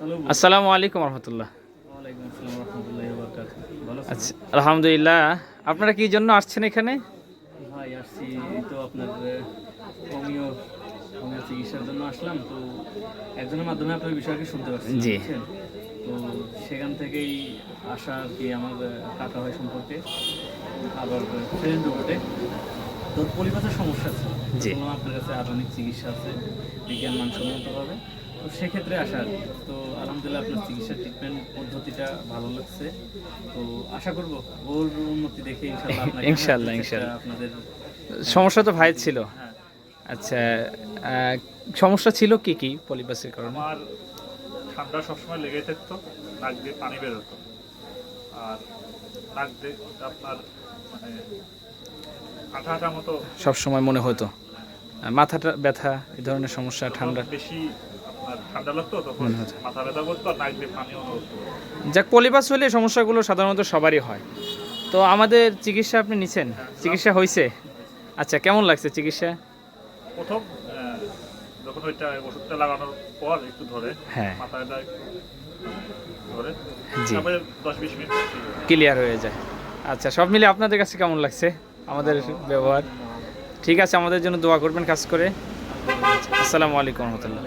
আসসালামু আলাইকুম রহমতুল্লাহ। ওয়ালাইকুম আসসালাম রহমতুল্লাহি ওয়া বারাকাতুহু। ভালো আছেন? আচ্ছা, আলহামদুলিল্লাহ। আপনারা কি জন্য আসছেন এখানে? ভাই আসছি এই তো আপনার হোমিও হোমিও চিকিৎসার জন্য আসলাম। তো একজনের মাধ্যমে আপনার বিষয়টি শুনতে পাচ্ছি, জি। বুঝছেন? তো সেখান থেকেই আসা আর কি, আমার কাকা হয় সম্পর্কে, আবার ফ্রেন্ডও বটে। তোর পরিবারের সমস্যা ছিল, তো জি। শুনলাম আপনার কাছে আধুনিক চিকিৎসা আছে বিজ্ঞান মানসম্মতভাবে। তো সেক্ষেত্রে আসা আর কি। তো আলহামদুলিল্লাহ আপনার চিকিৎসার ট্রিটমেন্ট পদ্ধতিটা ভালো লাগছে। তো আশা করব ওর উন্নতি দেখে ইনশাল্লাহ আপনাকে ইনশাল্লাহ, ইনশাল্লাহ। আপনাদের সমস্যা তো ভাইয়ের ছিল। হ্যাঁ। আচ্ছা, আহ, সমস্যা ছিল কি কি পলিপাসের কারণে? আমার ঠান্ডা সবসময় লেগে থাকতো, নাক দিয়ে পানি বের হতো, আর নাক দিয়ে আপনার মানে আঠা আঠা মতো সব সময় মনে হতো মাথাটা ব্যথা, এই ধরনের সমস্যা, ঠান্ডা বেশি আপনার ঠান্ডা লাগতো, তখন মনে হতো। মাথা ব্যথা করতো আর নাক দিয়ে পানিও হতো। যাক, পলিপাস হলে এই সমস্যাগুলো সাধারণত সবারই হয়। তো আমাদের চিকিৎসা আপনি নিছেন? চিকিৎসা হয়েছে? আচ্ছা, কেমন লাগছে চিকিৎসা? প্রথম যখন ওইটা ওষুধটা লাগানোর পর একটু ধরে হ্যাঁ। মাথা ব্যথা একটু ধরে, জি। তারপরে 10-20 মিনিট ক্লিয়ার হয়ে যায়। আচ্ছা, সব মিলে আপনাদের কাছে কেমন লাগছে আমাদের ব্যবহার? ঠিক আছে, আমাদের জন্য দোয়া করবেন কাজ করে। আসসালামু আলাইকুম রহমতুল্লাহ।